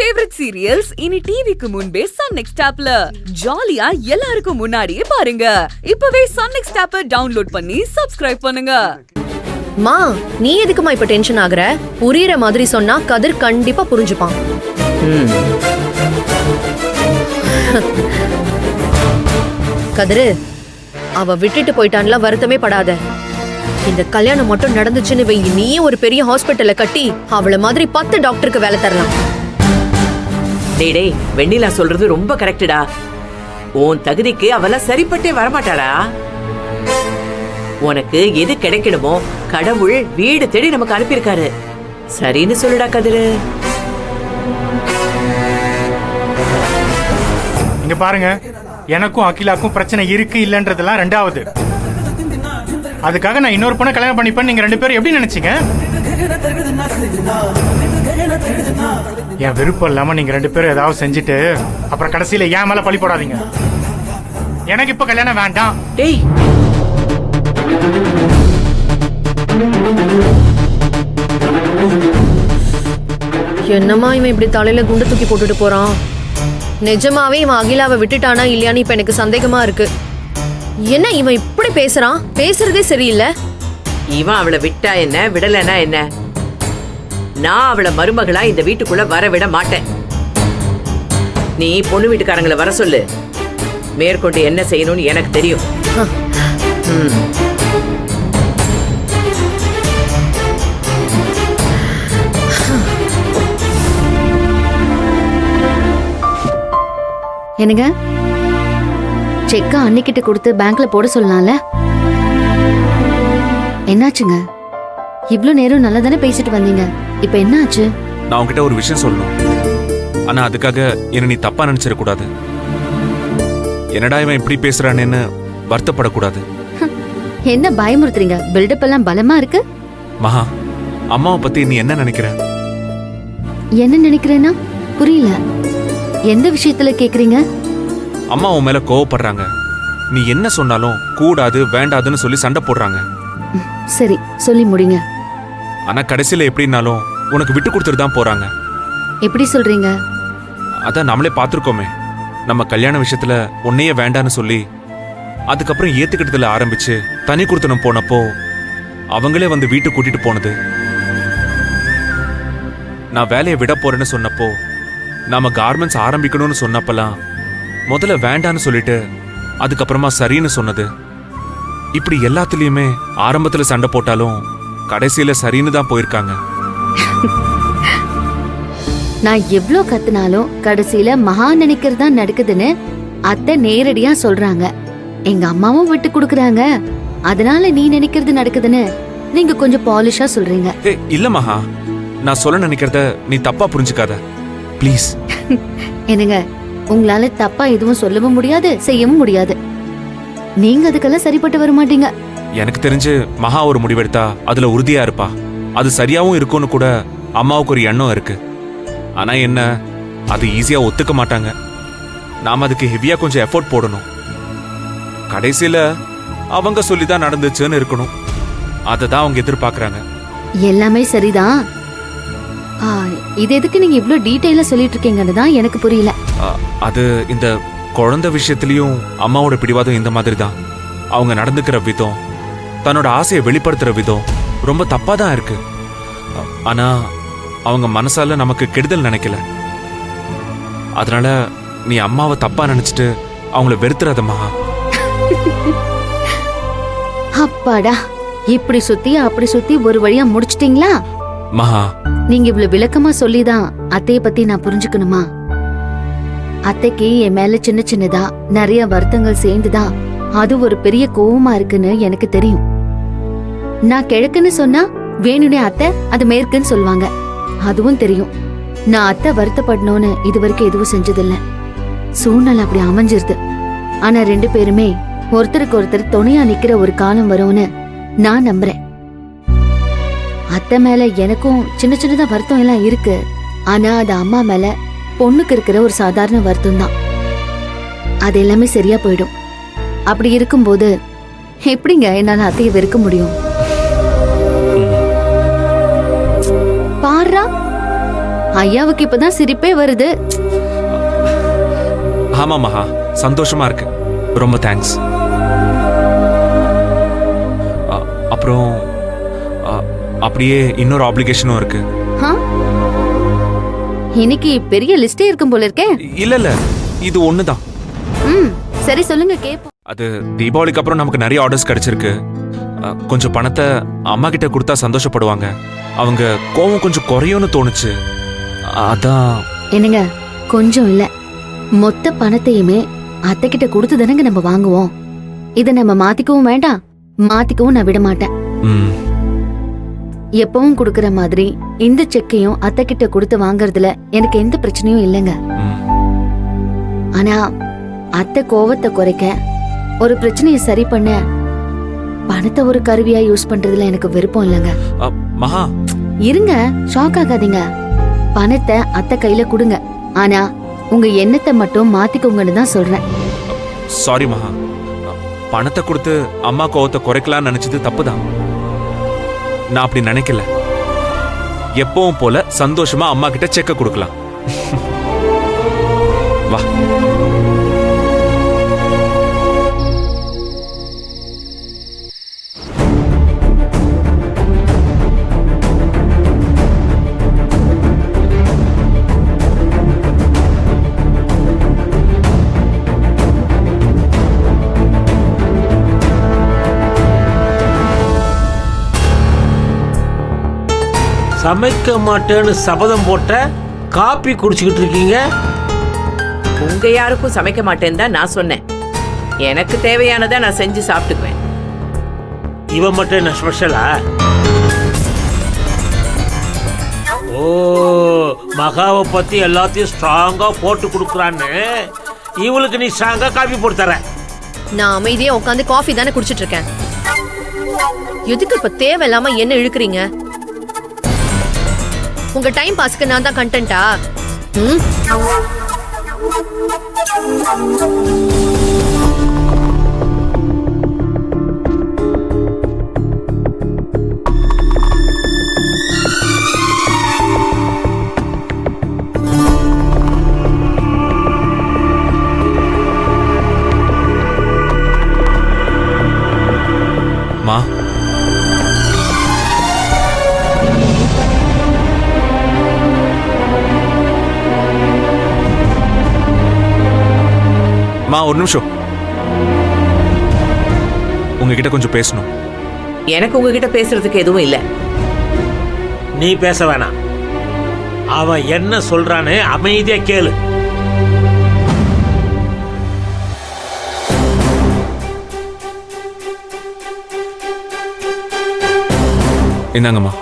Favourite serials இனி டிவிக்கு முன்பே சன் நெக்ஸ்ட் ஆப்ல ஜாலியா எல்லாருக்கும் முன்னாடியே பாருங்க. இப்பவே சன் நெக்ஸ்ட் ஆப்பை டவுன்லோட் பண்ணி சப்ஸ்கிரைப் பண்ணுங்க. மா, நீ எதுக்குமா இப்ப டென்ஷன் ஆகுற? புரியுற மாதிரி சொன்னா கதிர் கண்டிப்பா புரிஞ்சுப்பான். கதிரு, அவ விட்டுட்டு போயிட்டான்ல, வருத்தமே படாத. இந்த கல்யாணம் மட்டும் நடந்துச்சுன்னு வை, நீயே ஒரு பெரிய ஹாஸ்பிட்டல்ல கட்டி அவள மாதிரி 10 டாக்டருக்கு வேலை தரலாம். டேய், வெண்ணிலா சொல்றது ரொம்ப கரெக்டடா. உன் தகுதிக்கு அவெல்லாம் சரிப்பட்டே வரமாட்டாளா? உனக்கு எது கிடைக்கணுமோ கடவுள் வீடு தேடி நமக்கு அனுப்பியிருக்காரு. சரின்னு சொல்லுடா கதிரு. இங்க பாருங்க, எனக்கும் அகிலாக்கும் பிரச்சனை இருக்கு இல்லன்றதெல்லாம் ரெண்டாவது. அதுக்காக நான் இன்னொரு பொண்ணை கல்யாணம் பண்ணிப்பேன் நீங்க 2 பேரும் எப்படி நினைச்சீங்க? என் விருப்பம் இல்லாம நீங்க 2 பேரும் ஏதாவது செஞ்சுட்டு அப்புறம் கடைசியில ஏன் மேல பழி போடாதீங்க. எனக்கு இப்ப கல்யாணம் வேண்டாம். டேய், என்னம்மா இவன் இப்படி தலையில குண்டு தூக்கி போட்டுட்டு போறான்? நிஜமாவே இவன் அகிலாவை விட்டுட்டானா இல்லையான்னு இப்ப எனக்கு சந்தேகமா இருக்கு. என்ன இவன் இப்படி பேசுறான்? பேசுறதே சரியில்லை. இவன் அவளை விட்டா என்ன, விடலனா என்ன? நான் அவளை மருமகளா இந்த வீட்டுக்குள்ள வர விட மாட்டேன். நீ பொண்ணு வீட்டுக்காரங்களை வர சொல்லு. மேற்கொண்டு என்ன செய்யணும்னு எனக்கு தெரியும். என்னங்க, செக்க அன்னிக்கிட்ட கொடுத்து பேங்க்ல போட சொல்லலாம்ல? என்னாச்சுங்க? இவ்ளோ நேரம் நல்லா தானே பேசிட்டு வந்தீங்க, இப்ப என்ன ஆச்சு? நான் உன்கிட்ட ஒரு விஷயம் சொல்லணும். ஆனா அதுக்காக என்ன நீ தப்பா நினைச்சிட கூடாது. என்னடா இவன் இப்படி பேசுறானேன்னு வருத்தப்படக்கூடாது. என்ன பயமுறுத்துறீங்க? பில்டப் எல்லாம் பலமா இருக்கு. மகா, அம்மாவை பத்தி நீ என்ன நினைக்கிற? என்ன நினைக்கிறேன்னா புரியல. எந்த விஷயத்துல கேக்குறீங்க? அம்மா உன் மேல கோவப்படுறாங்க. நீ என்ன சொன்னாலும் கூடாது வேண்டாதுன்னு சொல்லி சண்டை போடுறாங்க. சரி, சொல்லி முடிங்க. ஆனா கடைசியில எப்படின்னாலும் உனக்கு விட்டு கொடுத்துட்டு தான் போறாங்க. எப்படி சொல்றீங்க? அதான் நம்மளே பார்த்துருக்கோமே. நம்ம கல்யாண விஷயத்துல உன்னையே வேண்டான்னு சொல்லி அதுக்கப்புறம் ஏத்துக்கிட்டதுல ஆரம்பிச்சு தனி கொடுத்தனம் போனப்போ அவங்களே வந்து வீட்டு கூட்டிட்டு போனது. நான் வேலையை விட போறேன்னு சொன்னப்போ, நாம கார்மெண்ட்ஸ் ஆரம்பிக்கணும்னு சொன்னப்பெல்லாம் முதல்ல வேண்டான்னு சொல்லிட்டு அதுக்கப்புறமா சரின்னு சொன்னது. இப்படி எல்லாத்துலயுமே ஆரம்பத்துல சண்டை போட்டாலும் கடைசியில சரின்னு தான் போயிருக்காங்க. நான் எவ்ளோ கத்துனாலும் கடைசியில மகா நினைக்கிறதா நடக்குதுன்னு அத்தை நேரடியா சொல்றாங்க. எங்க அம்மாவும் விட்டு கொடுக்கறாங்க. அதனால நீ நினைக்கிறது நடக்குதுன்னு நீங்க கொஞ்சம் பாலிஷா சொல்றீங்க. இல்ல மகா, நான் சொல்ல நினைக்கிறத நீ தப்பா புரிஞ்சுக்காத ப்ளீஸ். என்னங்க, உங்களால தப்பா எதுவும் சொல்லவும் முடியாது, செய்யவும் முடியாது. நீங்க அதுக்கெல்லாம் சரிப்பட்டு வர மாட்டீங்க. எனக்கு தெரிஞ்சு மகா ஒரு முடிவெடுத்தா அதுல உறுதியா இருப்பா. அது சரியாவும் இருக்கும்னு கூட அம்மாவுக்கு ஒரு எண்ணம் இருக்கு. ஆனா என்ன, அது ஈஸியா ஒத்துக்க மாட்டாங்க. நாம அதுக்கு ஹெவியா கொஞ்சம் எஃபோர்ட் போடணும். கடைசியில அவங்க சொல்லிதான் நடந்துச்சுன்னு இருக்கணும். அததான் அவங்க எதிர்பார்க்கறாங்க. எல்லாமே சரிதான். இது எதுக்கு நீங்க இவ்ளோ டீடைலா சொல்லிட்டு இருக்கீங்கன்னு தான் எனக்கு புரியல. அது இந்த குழந்தை விஷயத்திலயும் அம்மாவோட பிடிவாதம் இந்த மாதிரி தான். அவங்க நடந்துக்கிற விதம், தன்னோட ஆசையை வெளிப்படுத்துற விதம் ரொம்ப தப்பா தான் இருக்கு. ஆனா அவங்க மனசால நமக்கு கெடுதல் நினைக்கல. அதனால நீ அம்மாவை தப்பா நினைச்சிட்டு அவங்கள வெறுத்துறாத மகா. அப்பாடா, இப்படி சுத்தி அப்படி சுத்தி ஒரு வழியா முடிச்சிட்டீங்களா? மகா, நீங்க இவ்வளவு விளக்கமா சொல்லிதான் அத்தைய பத்தி நான் புரிஞ்சுக்கணுமா? அத்தைக்கு என் மேல சின்ன சின்னதா நிறைய வருத்தங்கள் சேர்ந்துதான் அது ஒரு பெரிய கோவமா இருக்குன்னு எனக்கு தெரியும். நான் கிழக்குன்னு சொன்னா வேணுனே அத்தை அது மேற்குன்னு சொல்லுவாங்க, அதுவும் தெரியும். நான் அத்தை வருத்தப்படணும்னு இது வரைக்கும் எதுவும் செஞ்சதில்ல. சூழ்நிலை அப்படி அமைஞ்சிருது. ஆனா 2 பேருமே ஒருத்தருக்கு ஒருத்தர் துணையா நிக்கிற ஒரு காலம் வரும்னு நான் நம்புறேன். அத்தை மேல எனக்கும் சின்ன சின்னதா வருத்தம் எல்லாம் இருக்கு. ஆனா அது அம்மா மேல பொண்ணுக்கு இருக்கிற ஒரு சாதாரண வருத்தம் தான். அது எல்லாமே சரியா போயிடும். அப்படி இருக்கும்போது எப்படிங்க என்னால அத்தையை வெறுக்க முடியும்? 嗯 பாரா, ஐயாவுக்கு இப்பதான் சிரிப்பே வருது. ஆமா மகா, சந்தோஷமா இருக்கு. ரொம்ப தேங்க்ஸ். அப்புறம் அப்படியே இன்னொரு ஆப்ளிகேஷனும் இருக்கு. ஆ? இன்னைக்கு பெரிய லிஸ்டே இருக்கும் போல இருக்கே. இல்ல இது ஒண்ணுதான். சரி சொல்லுங்க கேப்போம். அது தீபாவளிக்கு அப்புறம் நமக்கு நிறைய ஆர்டர்ஸ் கிடைச்சிருக்கு. கொஞ்சம் பணத்தை அம்மா கிட்ட கொடுத்தா சந்தோஷப்படுவாங்க. அவங்க கோவம் கொஞ்சம் குறையும்னு தோணுச்சு. அதான். என்னங்க, கொஞ்சம் இல்ல, மொத்த பணத்தையுமே அத்தை கிட்ட கொடுத்து தானங்க நம்ம வாங்குவோம். இத நம்ம மாத்திக்கவும் வேண்டாம், மாத்திக்கவும் நான் விட மாட்டேன். ம். எப்பவும் கொடுக்கற மாதிரி இந்த செக்கையும் அத்தை கிட்ட கொடுத்து வாங்குறதுல எனக்கு எந்த பிரச்சனையும் இல்லைங்க. ம். ஆனா அத்தை கோவத்தை குறைக்க, ஒரு பிரச்சனையை சரி பண்ண பணத்தை ஒரு கருவியா யூஸ் பண்றதுல எனக்கு விருப்பம் இல்லைங்க. மகா இருங்க, ஷாக் ஆகாதீங்க. பணத்தை அத்தை கையில கொடுங்க, ஆனா உங்க எண்ணத்தை மட்டும் மாத்திக்கோங்கன்னு தான் சொல்றேன். சாரி மகா, பணத்தை கொடுத்து அம்மா கோவத்தை குறைக்கலாம்னு நினைச்சது தப்புதான். நான் அப்படி நினைக்கல. எப்பவும் போல சந்தோஷமா அம்மா கிட்ட செக்க கொடுக்கலாம். வா. சமைக்க மாட்டேன்னு சபதம் போட்ட காப்பி குடிச்சுக்கிட்டு இருக்கீங்க. உங்க யாருக்கும் சமைக்க மாட்டேன்னு தான் நான் சொன்னேன். எனக்கு தேவையானதை நான் செஞ்சு சாப்பிட்டுக்குவேன். இவன் மட்டும் என்ன ஸ்பெஷலா? ஓ, மகாவை பத்தி எல்லாத்தையும் ஸ்ட்ராங்கா போட்டு கொடுக்குறான்னு இவளுக்கு நீ ஸ்ட்ராங்கா காப்பி போட்டு தர. நான் அமைதியா உட்காந்து காஃபி தானே குடிச்சிட்டு இருக்கேன். எதுக்கு இப்ப தேவையில்லாம என்ன இழுக்கிறீங்க? உங்க டைம் பாஸ்க்கு நான் தான் கண்டென்ட்டா? மா, ஒரு நிமிஷம். உங்ககிட்ட கொஞ்சம் பேசணும். எனக்கு உங்ககிட்ட பேசுறதுக்கு எதுவும் இல்ல. நீ பேச வேணாம். அவன் என்ன சொல்றான்னு அமைதியா கேளு. இந்தாங்கம்மா.